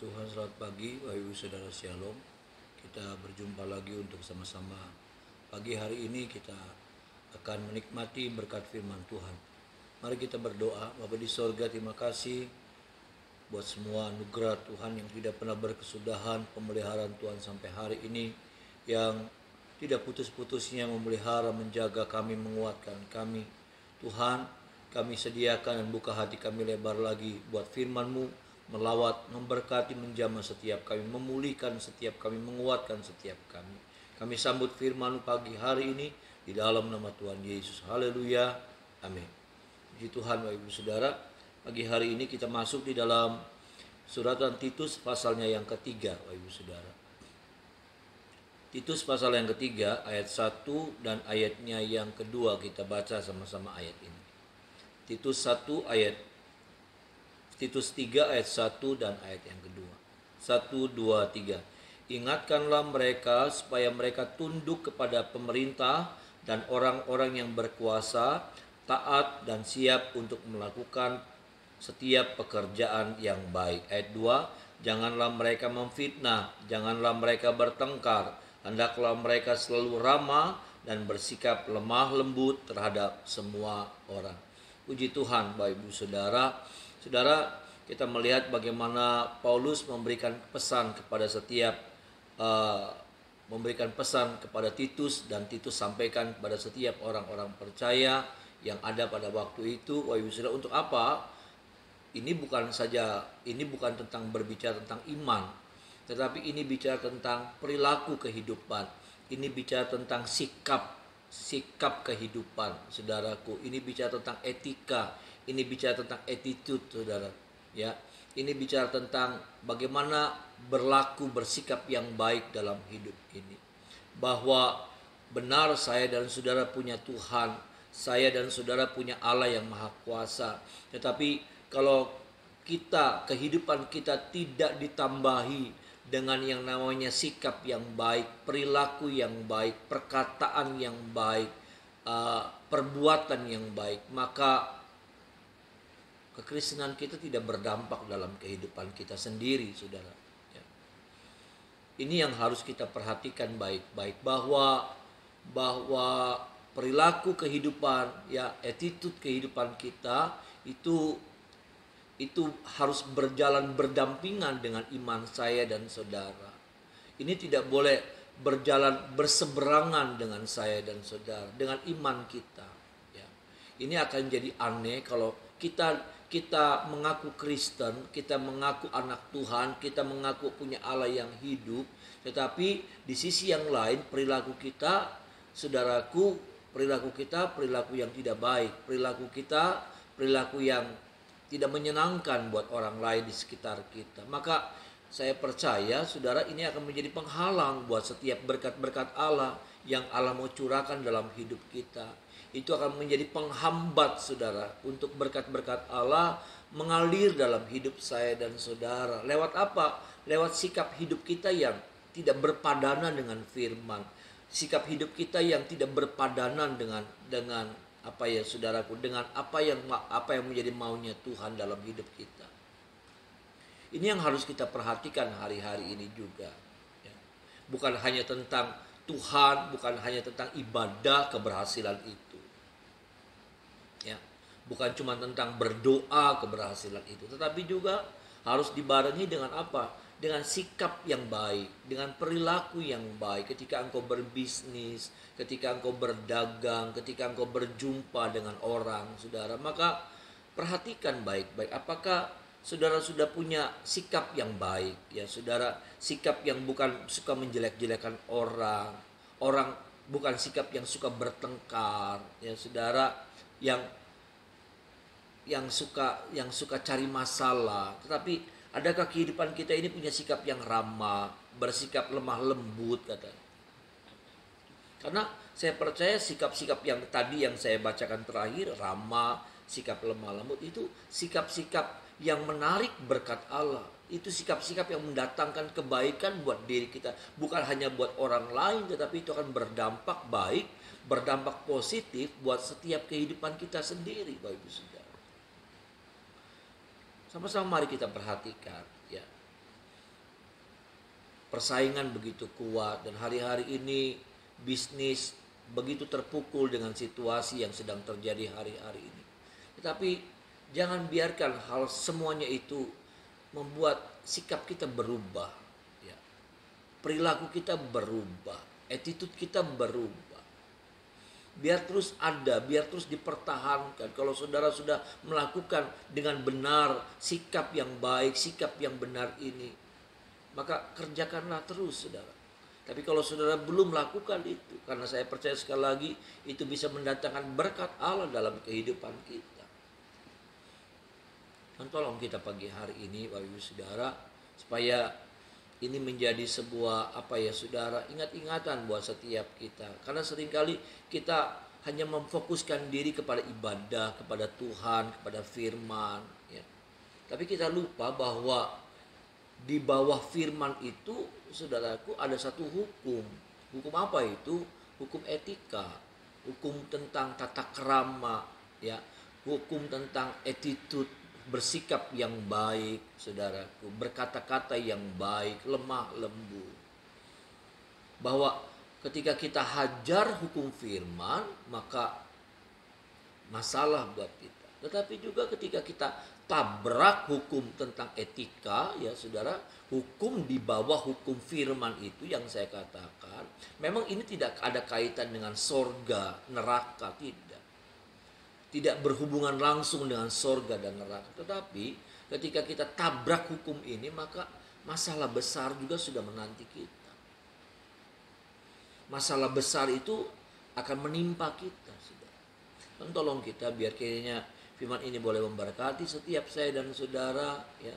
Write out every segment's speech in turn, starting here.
Tuhan, selamat pagi Bapak Ibu Saudara Shalom. Kita berjumpa lagi untuk sama-sama pagi hari ini kita akan menikmati berkat firman Tuhan. Mari kita berdoa. Bapa di sorga, terima kasih buat semua anugerah Tuhan yang tidak pernah berkesudahan, pemeliharaan Tuhan sampai hari ini yang tidak putus-putusnya memelihara, menjaga kami, menguatkan kami. Tuhan, kami sediakan dan buka hati kami lebar lagi buat firman-Mu, melawat, memberkati, menjamah setiap kami, memulihkan setiap kami, menguatkan setiap kami. Kami sambut firman pagi hari ini di dalam nama Tuhan Yesus. Haleluya. Amin. Puji Tuhan Bapak Ibu Saudara. Pagi hari ini kita masuk di dalam suratan Titus pasalnya yang ketiga Bapak Ibu Saudara. Titus pasal yang ketiga ayat 1 dan ayatnya yang kedua kita baca sama-sama ayat ini. Titus 3 ayat 1 dan ayat yang kedua. 1, 2, 3. Ingatkanlah mereka supaya mereka tunduk kepada pemerintah dan orang-orang yang berkuasa, taat dan siap untuk melakukan setiap pekerjaan yang baik. Ayat 2. Janganlah mereka memfitnah, janganlah mereka bertengkar, hendaklah mereka selalu ramah dan bersikap lemah lembut terhadap semua orang. Puji Tuhan Bapak Ibu Saudara. Saudara, kita melihat bagaimana Paulus memberikan pesan kepada memberikan pesan kepada Titus, dan Titus sampaikan kepada setiap orang-orang percaya yang ada pada waktu itu. Bapak Ibu Saudara, untuk apa? Ini bukan tentang berbicara tentang iman, tetapi ini bicara tentang perilaku kehidupan. Ini bicara tentang sikap kehidupan, saudaraku. Ini bicara tentang etika. Ini bicara tentang attitude, saudara. Ya, ini bicara tentang bagaimana berlaku, bersikap yang baik dalam hidup ini. Bahwa benar saya dan saudara punya Tuhan, saya dan saudara punya Allah yang Maha Kuasa. Tetapi kalau kehidupan kita tidak ditambahi dengan yang namanya sikap yang baik, perilaku yang baik, perkataan yang baik, perbuatan yang baik, maka kekristenan kita tidak berdampak dalam kehidupan kita sendiri, saudara. Ya. Ini yang harus kita perhatikan baik-baik, bahwa perilaku kehidupan, ya, attitude kehidupan kita itu harus berjalan berdampingan dengan iman saya dan saudara. Ini tidak boleh berjalan berseberangan dengan saya dan saudara, dengan iman kita. Ya. Ini akan jadi aneh kalau kita mengaku Kristen, kita mengaku anak Tuhan, kita mengaku punya Allah yang hidup, tetapi di sisi yang lain perilaku kita, saudaraku, perilaku yang tidak baik, perilaku yang tidak menyenangkan buat orang lain di sekitar kita. Maka saya percaya, saudara, ini akan menjadi penghalang buat setiap berkat-berkat Allah yang Allah mau curahkan dalam hidup kita. Itu akan menjadi penghambat, saudara, untuk berkat-berkat Allah mengalir dalam hidup saya dan saudara. Lewat apa? Lewat sikap hidup kita yang tidak berpadanan dengan firman. Sikap hidup kita yang tidak berpadanan dengan apa ya, saudaraku, dengan apa yang menjadi maunya Tuhan dalam hidup kita. Ini yang harus kita perhatikan hari-hari ini juga. Ya. Bukan hanya tentang Tuhan, bukan hanya tentang ibadah keberhasilan itu. Ya, bukan cuma tentang berdoa keberhasilan itu, tetapi juga harus dibarengi dengan apa? Dengan sikap yang baik, dengan perilaku yang baik ketika engkau berbisnis, ketika engkau berdagang, ketika engkau berjumpa dengan orang, saudara. Maka perhatikan baik-baik, apakah saudara sudah punya sikap yang baik, ya saudara, sikap yang bukan suka menjelek-jelekan orang, bukan sikap yang suka bertengkar, ya saudara, yang suka cari masalah. Tetapi adakah kehidupan kita ini punya sikap yang ramah, bersikap lemah lembut, katanya. Karena saya percaya sikap-sikap yang tadi yang saya bacakan terakhir, ramah, sikap lemah lembut, itu sikap-sikap yang menarik berkat Allah. Itu sikap-sikap yang mendatangkan kebaikan buat diri kita, bukan hanya buat orang lain, tetapi itu akan berdampak baik, berdampak positif buat setiap kehidupan kita sendiri, Bapak Ibu Saudara. Sama-sama mari kita perhatikan, ya. persaingan begitu kuat dan hari-hari ini bisnis begitu terpukul dengan situasi yang sedang terjadi hari-hari ini. Tetapi jangan biarkan hal semuanya itu membuat sikap kita berubah, ya. Perilaku kita berubah, attitude kita berubah. Biar terus ada, biar terus dipertahankan. Kalau saudara sudah melakukan dengan benar sikap yang baik, sikap yang benar ini, maka kerjakanlah terus, saudara. Tapi kalau saudara belum melakukan itu, karena saya percaya sekali lagi itu bisa mendatangkan berkat Allah dalam kehidupan kita. Dan tolong kita pagi hari ini Bapak Ibu Saudara, supaya ini menjadi sebuah saudara, ingat-ingatan buat setiap kita. Karena seringkali kita hanya memfokuskan diri kepada ibadah, kepada Tuhan, kepada firman, ya. Tapi kita lupa bahwa di bawah firman itu, saudaraku, ada satu hukum. Hukum apa itu? Hukum etika, hukum tentang tata krama, ya, hukum tentang attitude, bersikap yang baik, saudaraku, berkata-kata yang baik, lemah lembut. Bahwa ketika kita hajar hukum firman, maka masalah buat kita. Tetapi juga ketika kita tabrak hukum tentang etika, ya saudara, hukum di bawah hukum firman itu yang saya katakan, memang ini tidak ada kaitan dengan sorga, neraka, tidak berhubungan langsung dengan sorga dan neraka. Tetapi ketika kita tabrak hukum ini, maka masalah besar juga sudah menanti kita. Masalah besar itu akan menimpa kita, saudara. Dan tolong kita biar kiranya firman ini boleh memberkati setiap saya dan saudara, ya.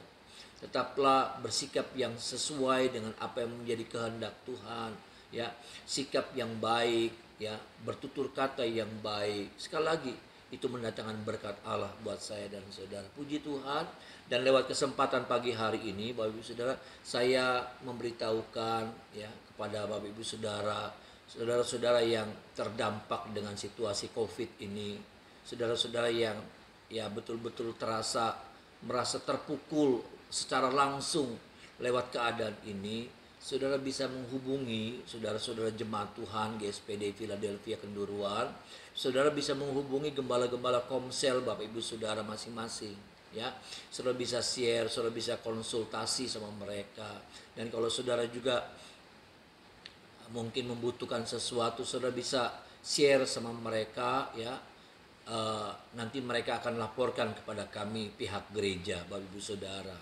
Tetaplah bersikap yang sesuai dengan apa yang menjadi kehendak Tuhan, ya. Sikap yang baik, ya, bertutur kata yang baik. Sekali lagi, itu mendatangkan berkat Allah buat saya dan saudara. Puji Tuhan. Dan lewat kesempatan pagi hari ini, Bapak Ibu Saudara, saya memberitahukan, ya, kepada Bapak Ibu Saudara, saudara-saudara yang terdampak dengan situasi COVID ini, saudara-saudara yang ya betul-betul merasa terpukul secara langsung lewat keadaan ini, saudara bisa menghubungi saudara-saudara jemaat Tuhan GSPD Philadelphia Kenduruan. Saudara bisa menghubungi gembala-gembala komsel Bapak Ibu Saudara masing-masing, ya. Saudara bisa share, saudara bisa konsultasi sama mereka. Dan kalau saudara juga mungkin membutuhkan sesuatu, saudara bisa share sama mereka, ya. Nanti mereka akan laporkan kepada kami pihak gereja, Bapak Ibu Saudara.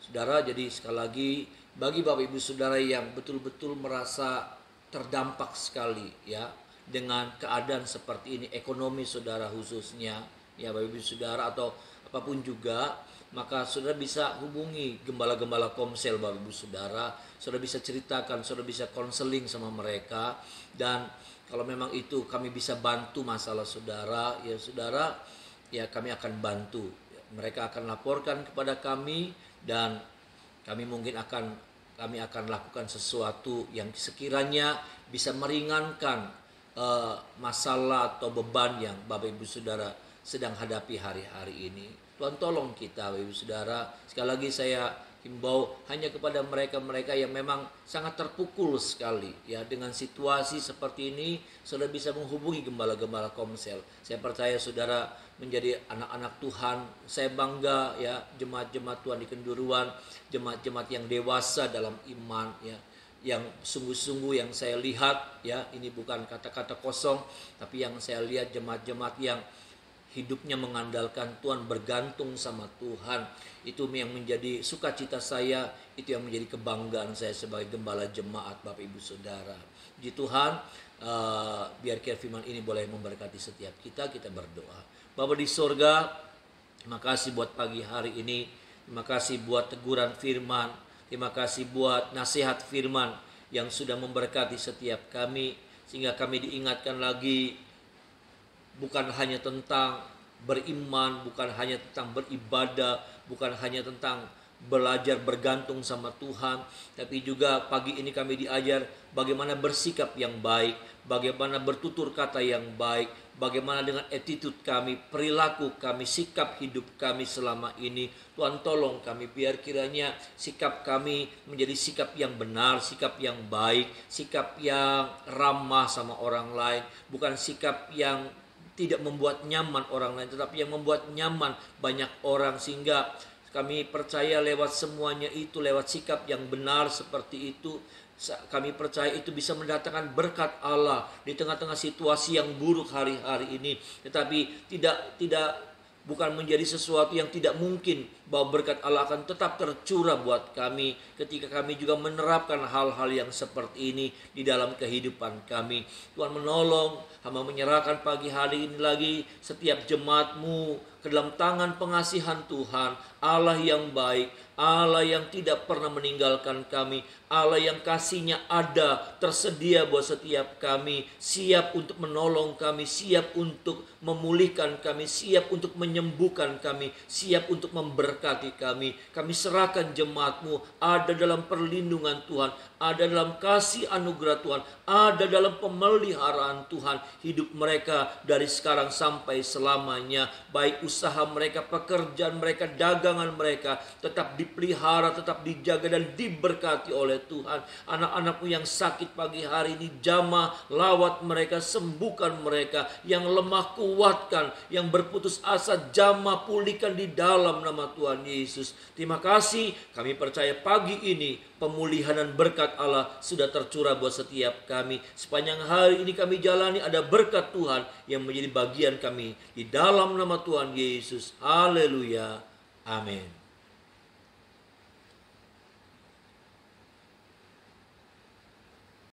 Saudara, jadi sekali lagi bagi Bapak Ibu Saudara yang betul-betul merasa terdampak sekali, ya, dengan keadaan seperti ini, ekonomi saudara khususnya, ya Bapak Ibu Saudara, atau apapun juga, maka saudara bisa hubungi gembala-gembala komsel Bapak Ibu Saudara. Saudara bisa ceritakan, saudara bisa konseling sama mereka. Dan kalau memang itu kami bisa bantu masalah saudara, ya saudara, ya kami akan bantu. Mereka akan laporkan kepada kami dan kami akan lakukan sesuatu yang sekiranya bisa meringankan masalah atau beban yang Bapak Ibu Saudara sedang hadapi hari-hari ini. Tuhan tolong kita, Bapak Ibu Saudara. Sekali lagi saya himbau hanya kepada mereka-mereka yang memang sangat terpukul sekali, ya, dengan situasi seperti ini. Saudara bisa menghubungi gembala-gembala komsel. Saya percaya saudara menjadi anak-anak Tuhan. Saya bangga, ya, jemaat-jemaat Tuhan di Kenduruan, jemaat-jemaat yang dewasa dalam iman, ya, yang sungguh-sungguh yang saya lihat, ya, ini bukan kata-kata kosong, tapi yang saya lihat jemaat-jemaat yang hidupnya mengandalkan Tuhan, bergantung sama Tuhan. Itu yang menjadi sukacita saya, itu yang menjadi kebanggaan saya sebagai gembala jemaat Bapak Ibu Saudara. Puji Tuhan, biar firman ini boleh memberkati setiap kita berdoa. Bapa di sorga, terima kasih buat pagi hari ini, terima kasih buat teguran firman, terima kasih buat nasihat firman yang sudah memberkati setiap kami, sehingga kami diingatkan lagi bukan hanya tentang beriman, bukan hanya tentang beribadah, bukan hanya tentang belajar bergantung sama Tuhan. Tapi juga pagi ini kami diajar bagaimana bersikap yang baik, bagaimana bertutur kata yang baik, bagaimana dengan attitude kami, perilaku kami, sikap hidup kami selama ini. Tuhan tolong kami biar kiranya sikap kami menjadi sikap yang benar, sikap yang baik, sikap yang ramah sama orang lain, bukan sikap yang tidak membuat nyaman orang lain, tetapi yang membuat nyaman banyak orang. Sehingga kami percaya lewat semuanya itu, lewat sikap yang benar seperti itu, kami percaya itu bisa mendatangkan berkat Allah di tengah-tengah situasi yang buruk hari-hari ini. Tetapi bukan menjadi sesuatu yang tidak mungkin, bahwa berkat Allah akan tetap tercurah buat kami ketika kami juga menerapkan hal-hal yang seperti ini di dalam kehidupan kami. Tuhan menolong, hamba menyerahkan pagi hari ini lagi setiap jemaat-Mu ke dalam tangan pengasihan Tuhan, Allah yang baik, Allah yang tidak pernah meninggalkan kami, Allah yang kasih-Nya ada, tersedia buat setiap kami, siap untuk menolong kami, siap untuk memulihkan kami, siap untuk menyembuhkan kami, siap untuk memberkati kami. Kami serahkan jemaat-Mu ada dalam perlindungan Tuhan, ada dalam kasih anugerah Tuhan, ada dalam pemeliharaan Tuhan. Hidup mereka dari sekarang sampai selamanya, baik usaha mereka, pekerjaan mereka, dagangan mereka, tetap dipelihara, tetap dijaga dan diberkati oleh Tuhan. Anak-anak-Mu yang sakit pagi hari ini, jamah, lawat mereka, sembuhkan mereka. Yang lemah kuatkan, yang berputus asa jamah, pulihkan di dalam nama Tuhan Yesus. Terima kasih, kami percaya pagi ini pemulihan dan berkat Allah sudah tercurah buat setiap kami. Sepanjang hari ini kami jalani ada berkat Tuhan yang menjadi bagian kami di dalam nama Tuhan Yesus. Haleluya. Amin.